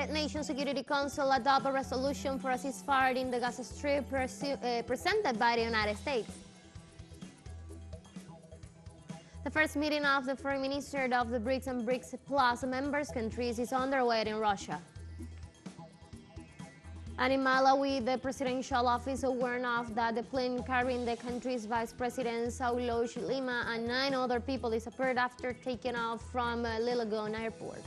United Nations Security Council adopt a resolution for a ceasefire in the Gaza Strip presented by the United States. The first meeting of the foreign ministers of the BRICS and BRICS Plus members countries is underway in Russia. And in Malawi, the presidential office warned off that the plane carrying the country's vice president Saulos Chilima and 9 other people disappeared after taking off from Lilagon Airport.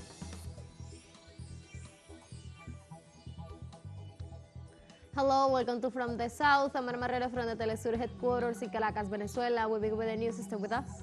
Hello, welcome to From the South. I'm Marrero from the teleSUR headquarters in Caracas, Venezuela. We'll begin with the news. Stay with us.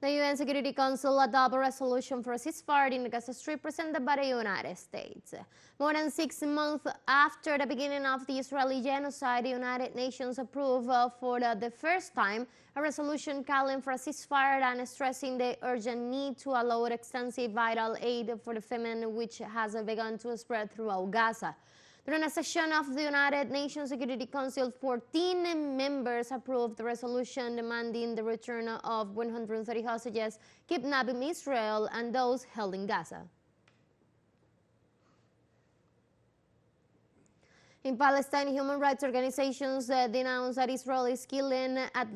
The UN Security Council adopted a resolution for a ceasefire in the Gaza Strip presented by the United States. More than 6 months after the beginning of the Israeli genocide, the United Nations approved for the first time a resolution calling for a ceasefire and stressing the urgent need to allow extensive vital aid for the famine which has begun to spread throughout Gaza. During a session of the United Nations Security Council, 14 members approved the resolution demanding the return of 130 hostages kidnapped in Israel and those held in Gaza. In Palestine, human rights organizations denounced that Israel is killing at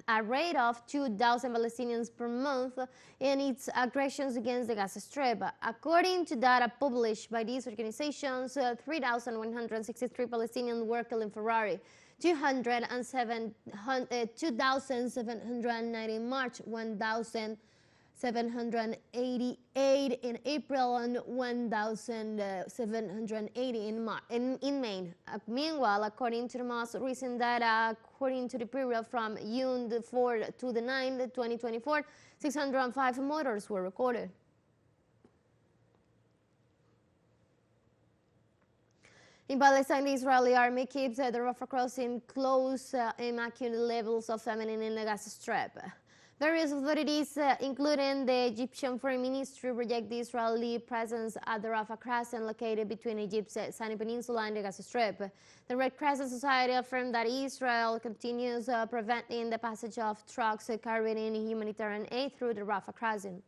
a rate of 2,000 Palestinians per month in its aggressions against the Gaza Strip. According to data published by these organizations, 3,163 Palestinians were killed in February, 2,790 in March, 1,788 in April, and 1,780 in May. Meanwhile, according to the most recent data, according to the period from June the 4th to the 9th, 2024, 605 murders were recorded. In Palestine, the Israeli army keeps the Rafah crossing closed, immaculate levels of famine in the Gaza Strip. Various authorities, including the Egyptian Foreign Ministry, reject the Israeli presence at the Rafah crossing located between Egypt's Sinai Peninsula and the Gaza Strip. The Red Crescent Society affirmed that Israel continues preventing the passage of trucks carrying humanitarian aid through the Rafah crossing.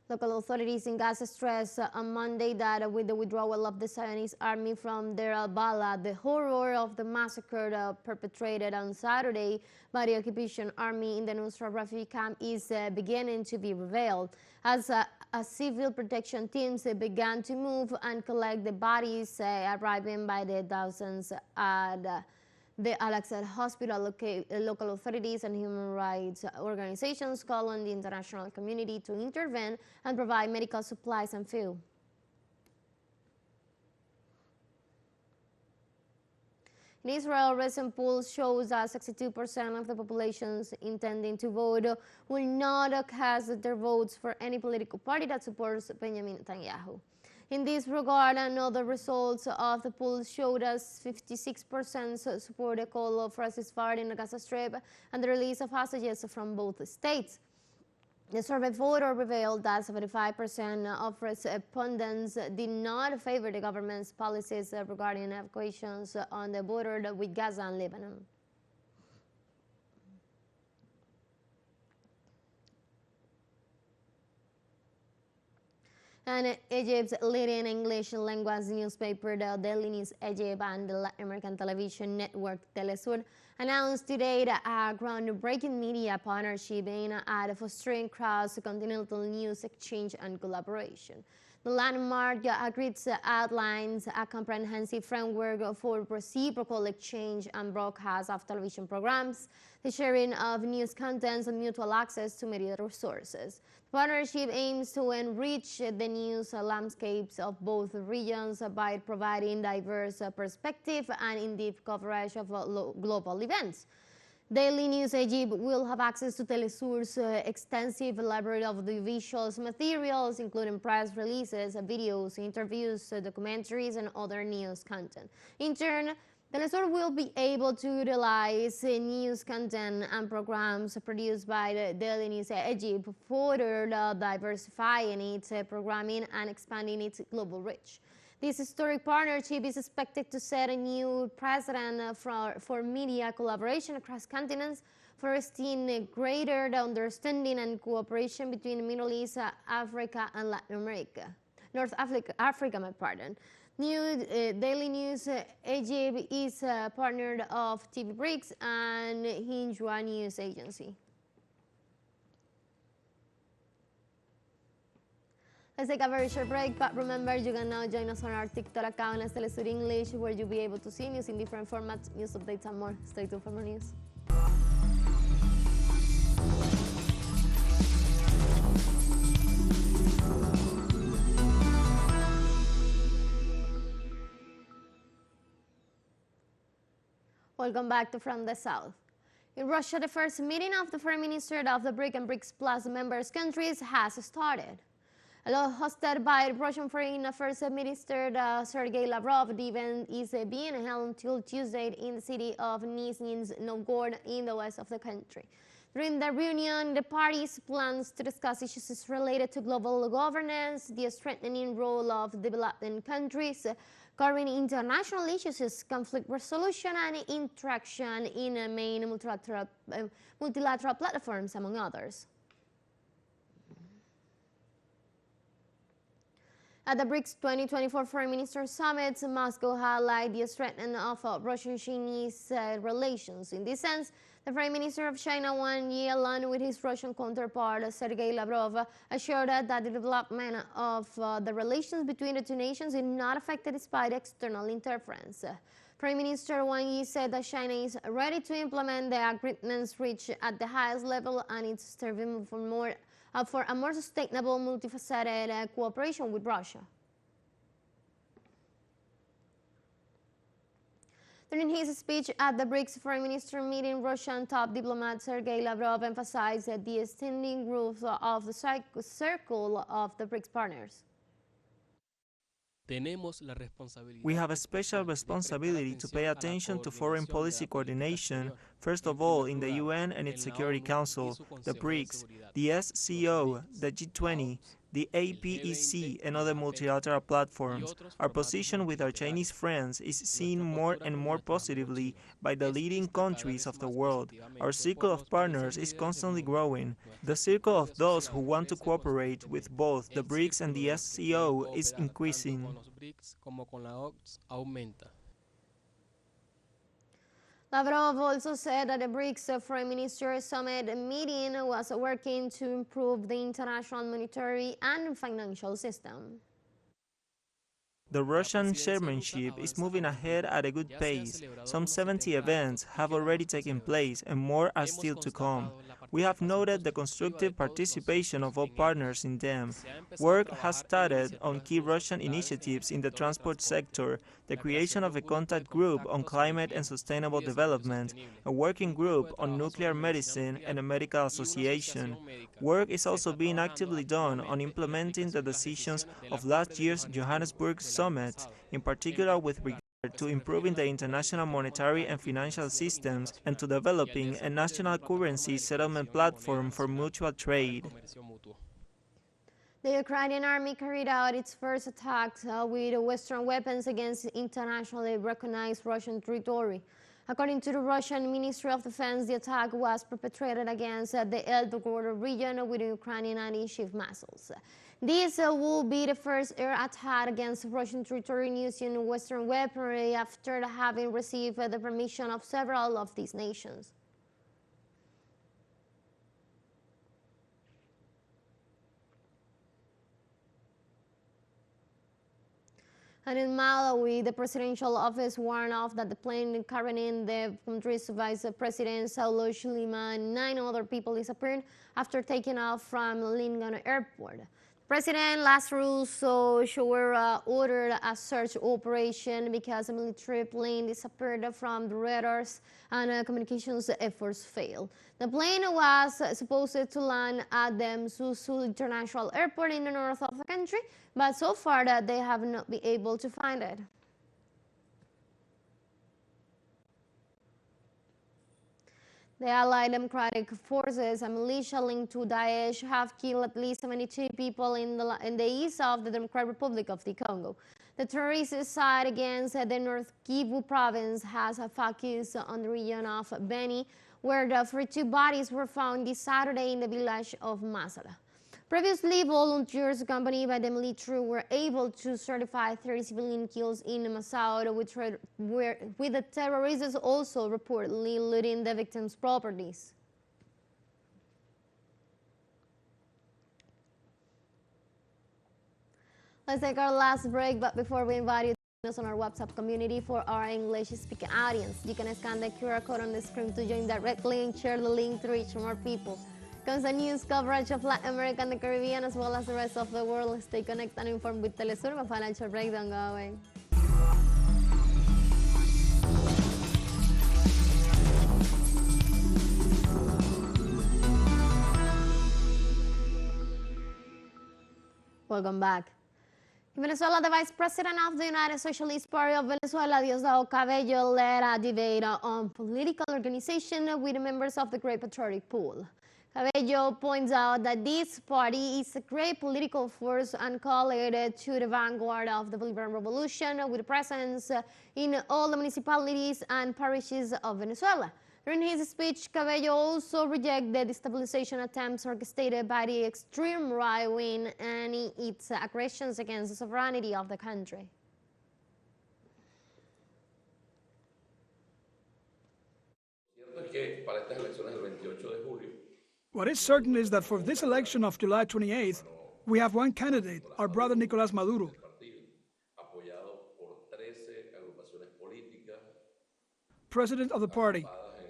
Local authorities in Gaza stressed on Monday that with the withdrawal of the Zionist army from Deir al-Balah, the horror of the massacre perpetrated on Saturday by the occupation army in the Nusra refugee camp is beginning to be revealed. As civil protection teams began to move and collect the bodies arriving by the thousands at the Al-Aqsa Hospital, local authorities and human rights organizations call on the international community to intervene and provide medical supplies and fuel. In Israel, recent polls shows that 62% of the population intending to vote will not cast their votes for any political party that supports Benjamin Netanyahu. In this regard, another results of the polls showed us 56% support a call for a ceasefire in the Gaza Strip and the release of hostages from both states. The survey photo revealed that 75% of respondents did not favor the government's policies regarding evacuations on the border with Gaza and Lebanon. And Egypt's leading English language newspaper, the Daily News Egypt, and the Latin American television network teleSUR announced today that a groundbreaking media partnership aimed at fostering cross-continental news exchange and collaboration. The landmark agreement outlines a comprehensive framework for reciprocal exchange and broadcast of television programs, the sharing of news contents, and mutual access to media resources. The partnership aims to enrich the news landscapes of both regions by providing diverse perspective and in-depth coverage of global events. Daily News Egypt will have access to teleSUR's extensive library of audiovisual materials, including press releases, videos, interviews, documentaries, and other news content. In turn, teleSUR will be able to utilize news content and programs produced by the Daily News Egypt, further diversifying its programming and expanding its global reach. This historic partnership is expected to set a new precedent for media collaboration across continents, fostering greater understanding and cooperation between the Middle East, Africa, and Latin America. North Africa, my pardon. Daily News Egypt is a partner of TV BRICS and Hinjua News Agency. Let's take a very short break, but remember you can now join us on our TikTok account as teleSUR English, where you'll be able to see news in different formats, news updates, and more. Stay tuned for more news. Welcome back to From the South. In Russia, the first meeting of the foreign ministers of the BRICS and BRICS Plus members countries has started. Hosted by Russian Foreign Affairs Minister Sergei Lavrov, the event is being held until Tuesday in the city of Nizhny Novgorod in the west of the country. During the reunion, the parties plans to discuss issues related to global governance, the strengthening role of developing countries, covering international issues, conflict resolution, and interaction in main multilateral platforms, among others. At the BRICS 2024 Foreign Ministers Summit, Moscow highlighted the strengthening of Russian-Chinese relations. In this sense, the Foreign Minister of China, Wang Yi, along with his Russian counterpart, Sergei Lavrov, assured that the development of the relations between the two nations is not affected despite external interference. Prime Minister Wang Yi said that China is ready to implement the agreements reached at the highest level and is serving for a more sustainable, multifaceted cooperation with Russia. During his speech at the BRICS Foreign Minister meeting, Russian top diplomat Sergei Lavrov emphasized the extending growth of the circle of the BRICS partners. We have a special responsibility to pay attention to foreign policy coordination, first of all in the UN and its Security Council, the BRICS, the SCO, the G20, the APEC, and other multilateral platforms. Our position with our Chinese friends is seen more and more positively by the leading countries of the world. Our circle of partners is constantly growing. The circle of those who want to cooperate with both the BRICS and the SCO is increasing. Lavrov also said that the BRICS Foreign Ministers Summit meeting was working to improve the international monetary and financial system. The Russian chairmanship is moving ahead at a good pace. Some 70 events have already taken place and more are still to come. We have noted the constructive participation of all partners in them. Work has started on key Russian initiatives in the transport sector, the creation of a contact group on climate and sustainable development, a working group on nuclear medicine, and a medical association. Work is also being actively done on implementing the decisions of last year's Johannesburg summit, in particular with regard to improving the international monetary and financial systems and to developing a national currency settlement platform for mutual trade. The Ukrainian army carried out its first attacks with Western weapons against internationally recognized Russian territory. According to the Russian Ministry of Defense, the attack was perpetrated against the Elbegorod region with Ukrainian anti-ship missiles. This will be the first air attack against Russian territory using Western weaponry after having received the permission of several of these nations. And in Malawi, the presidential office warned off that the plane carrying the country's vice president, Saulos Chilima, and 9 other people disappeared after taking off from Lincoln Airport. President Lazarus Chakwera ordered a search operation because a military plane disappeared from the radars and communications efforts failed. The plane was supposed to land at the Mzuzu International Airport in the north of the country, but so far that they have not been able to find it. The Allied Democratic Forces, a militia linked to Daesh, have killed at least 72 people in the east of the Democratic Republic of the Congo. The terrorist side against the North Kivu province has a focus on the region of Beni, where the 42 bodies were found this Saturday in the village of Masala. Previously, volunteers accompanied by the military were able to certify 30 civilian kills in Massaud, with the terrorists also reportedly looting the victims' properties. Let's take our last break, but before we invite you to join us on our WhatsApp community for our English-speaking audience. You can scan the QR code on the screen to join directly and share the link to reach more people. Constant news coverage of Latin America and the Caribbean, as well as the rest of the world. Stay connected and informed with teleSUR. My financial breakdown. Go away. Welcome back. In Venezuela, the Vice President of the United Socialist Party of Venezuela, Diosdado Cabello, led a debate on political organization with members of the Great Patriotic Pool. Cabello points out that this party is a great political force and called it to the vanguard of the Bolivarian Revolution, with presence in all the municipalities and parishes of Venezuela. During his speech, Cabello also rejected the destabilization attempts orchestrated by the extreme right wing and its aggressions against the sovereignty of the country. What is certain is that for this election of July 28th, we have one candidate, our brother Nicolás Maduro, president of the party,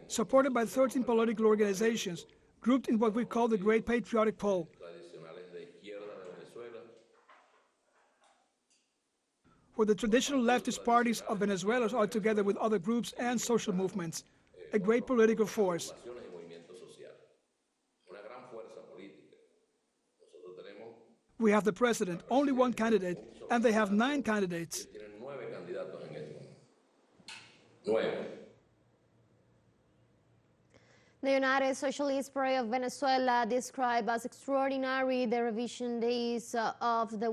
supported by 13 political organizations, grouped in what we call the Great Patriotic Pole. Where the traditional leftist parties of Venezuela are together with other groups and social movements, a great political force. We have the president, only one candidate, and they have 9 candidates. The United Socialist Party of Venezuela described as extraordinary the revision days of the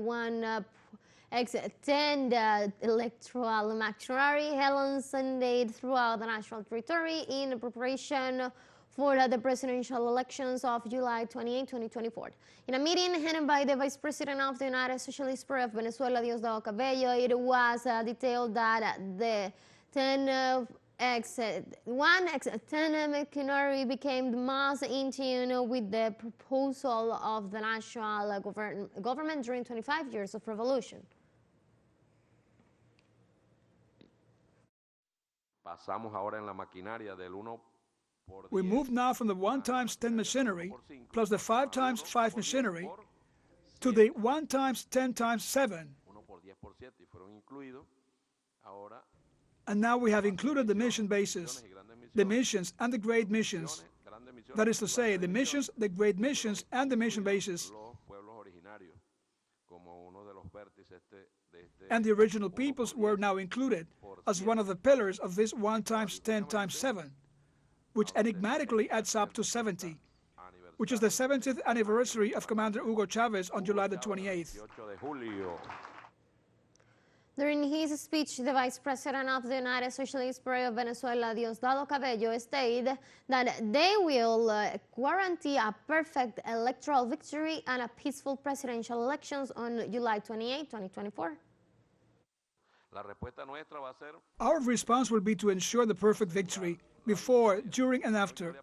1x10 electoral machinery held on Sunday throughout the national territory in preparation for the presidential elections of July 28, 2024. In a meeting held by the Vice President of the United Socialist Party of Venezuela, Diosdado Cabello, it was detailed that the 1x10 machinery became the most in tune with the proposal of the national government during 25 years of revolution. We move now from the 1x10 machinery plus the 5x5 machinery to the 1x10x7. And now we have included the mission bases, the missions and the great missions. That is to say, the missions, the great missions, and the mission bases. And the original peoples were now included as one of the pillars of this 1x10x7, which enigmatically adds up to 70, which is the 70th anniversary of Commander Hugo Chavez on July the 28th. During his speech, the Vice President of the United Socialist Party of Venezuela, Diosdado Cabello, stated that they will guarantee a perfect electoral victory and a peaceful presidential elections on July 28, 2024. Our response will be to ensure the perfect victory before, during, and after.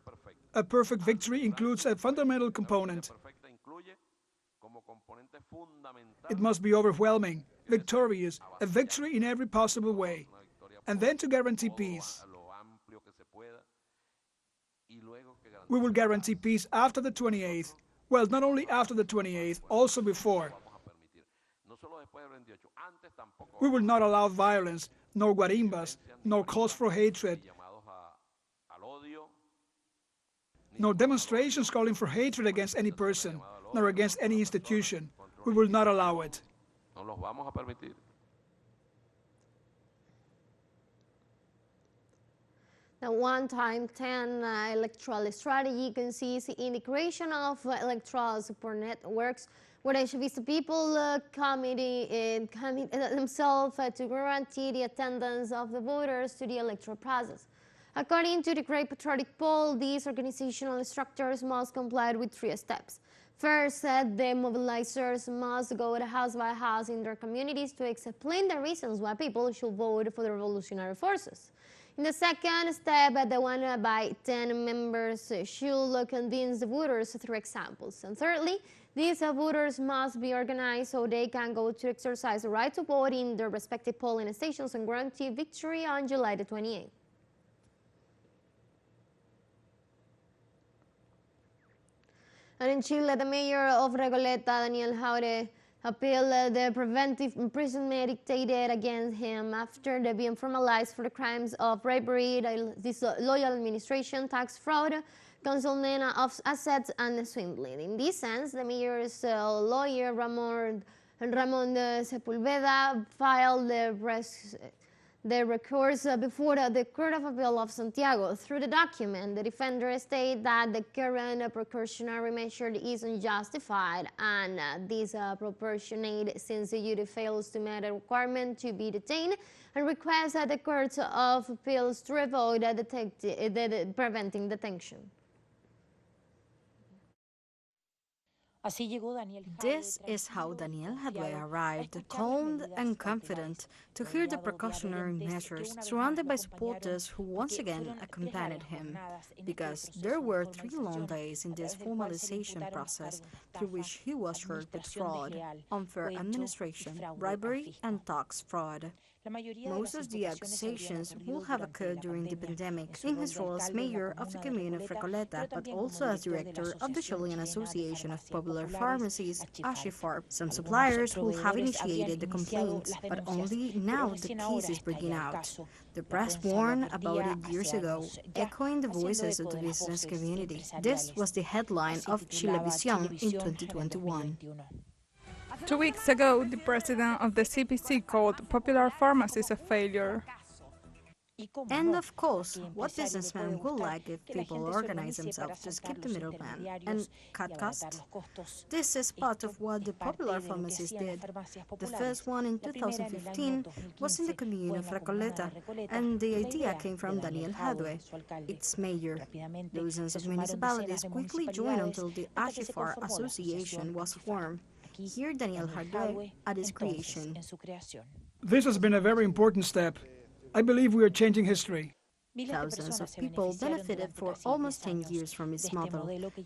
A perfect victory includes a fundamental component. It must be overwhelming, victorious, a victory in every possible way, and then to guarantee peace. We will guarantee peace after the 28th. Well, not only after the 28th, also before. We will not allow violence, nor guarimbas, nor calls for hatred, nor demonstrations calling for hatred against any person, nor against any institution. We will not allow it. The one-time 10 electoral strategy consists in the creation of electoral support networks where the people commit themselves to guarantee the attendance of the voters to the electoral process. According to the Great Patriotic Poll, these organizational structures must comply with 3 steps. First, the mobilizers must go house by house in their communities to explain the reasons why people should vote for the revolutionary forces. In the second step, the 1 by 10 members should convince the voters through examples. And thirdly, these voters must be organized so they can go to exercise the right to vote in their respective polling stations and guarantee victory on July the 28th. And in Chile, the mayor of Recoleta, Daniel Jauregui, appealed the preventive imprisonment dictated against him after being formalized for the crimes of bribery, disloyal administration, tax fraud, concealment of assets, and swindling. In this sense, the mayor's lawyer, Ramon Sepulveda, filed the recourse before the Court of Appeal of Santiago. Through the document, the defender stated that the current precautionary measure is unjustified and disproportionate since the youth fails to meet a requirement to be detained, and requests the Court of Appeals to revoke the preventing detention. This is how Daniel Jauregui arrived, calm and confident, to hear the precautionary measures, surrounded by supporters who once again accompanied him, because there were 3 long days in this formalization process through which he was charged with fraud, unfair administration, bribery, and tax fraud. Most of the accusations will have occurred during the pandemic in his role as mayor of the commune of Recoleta, but also as director of the Chilean Association of Popular Pharmacies, ASHIFAR. Some suppliers will have initiated the complaints, but only now the case is breaking out. The press warned about it years ago, echoing the voices of the business community. This was the headline of Chilevisión in 2021. 2 weeks ago, the president of the CPC called popular pharmacies a failure. And of course, what businessmen would like if people organize themselves to skip the middleman and cut costs? This is part of what the popular pharmacies did. The first one in 2015 was in the commune of Recoleta, and the idea came from Daniel Jauregui, its mayor. Dozens of municipalities quickly joined until the ASHIFAR Association was formed. Here Daniel Jauregui at its creation. This has been a very important step. I believe we are changing history. Thousands of people benefited for almost 10 years from its model.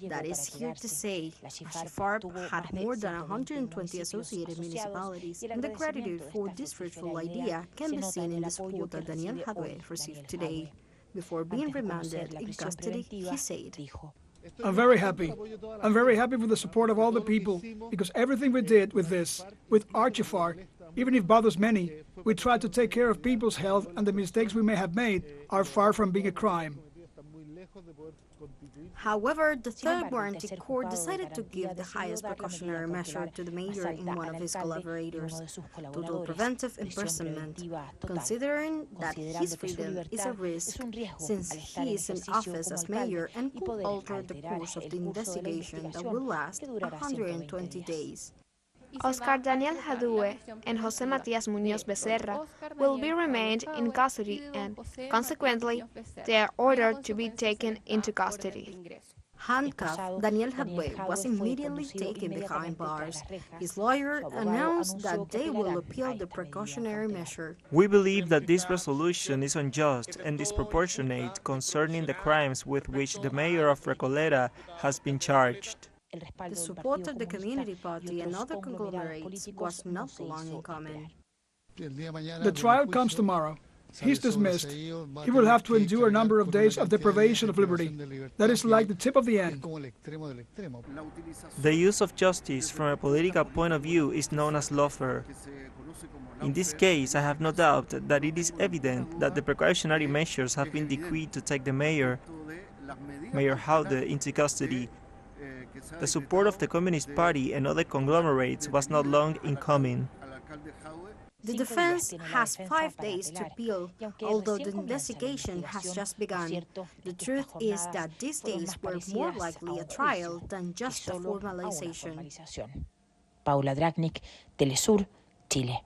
That is here to say, ASHIFAR had more than 120 associated municipalities, and the gratitude for this fruitful idea can be seen in the support that Daniel Jauregui received today. Before being remanded in custody, he said, I'm very happy. I'm very happy with the support of all the people, because everything we did with this, with ASHIFAR, even if it bothers many, we tried to take care of people's health, and the mistakes we may have made are far from being a crime. However, the third warranty court decided to give the highest precautionary measure to the mayor in one of his collaborators, total preventive imprisonment, considering that his freedom is a risk since he is in office as mayor and could alter the course of the investigation that will last 120 days. Oscar Daniel Jauregui and José Matías Muñoz Becerra will be remained in custody and, consequently, they are ordered to be taken into custody. Handcuffed, Daniel Jauregui was immediately taken behind bars. His lawyer announced that they will appeal the precautionary measure. We believe that this resolution is unjust and disproportionate concerning the crimes with which the mayor of Recoleta has been charged. The support of the Community Party and other conglomerates was not long in coming. The trial comes tomorrow. He's dismissed. He will have to endure a number of days of deprivation of liberty. That is like the tip of the end. The use of justice from a political point of view is known as lawfare. In this case, I have no doubt that it is evident that the precautionary measures have been decreed to take the Mayor Jauregui, into custody. The support of the Communist Party and other conglomerates was not long in coming. The defense has 5 days to appeal, although the investigation has just begun. The truth is that these days were more likely a trial than just a formalization. Paula Dragnik, TeleSUR, Chile.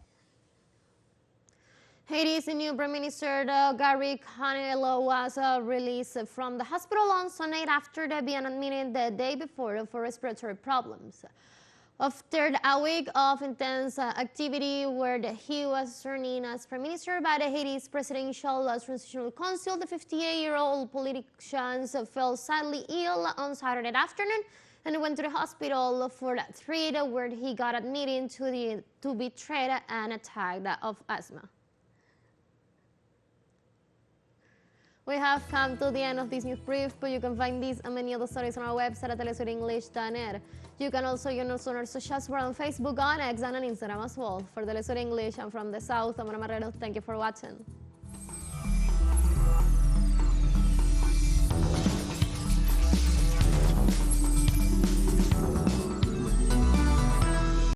Haiti's new Prime Minister Gary Conillo was released from the hospital on Sunday after being admitted the day before for respiratory problems. After a week of intense activity where he was sworn in as Prime Minister by the Haiti's Presidential Transitional Council, the 58-year-old politician fell sadly ill on Saturday afternoon and went to the hospital for treatment where he got admitted to be treated an attack of asthma. We have come to the end of this news brief, but you can find these and many other stories on our website at telesurenglish.net. You can also join us on our socials. We're on Facebook, on X, and on Instagram as well. For TeleSUR English, and from the South, I'm Ana Marrero. Thank you for watching.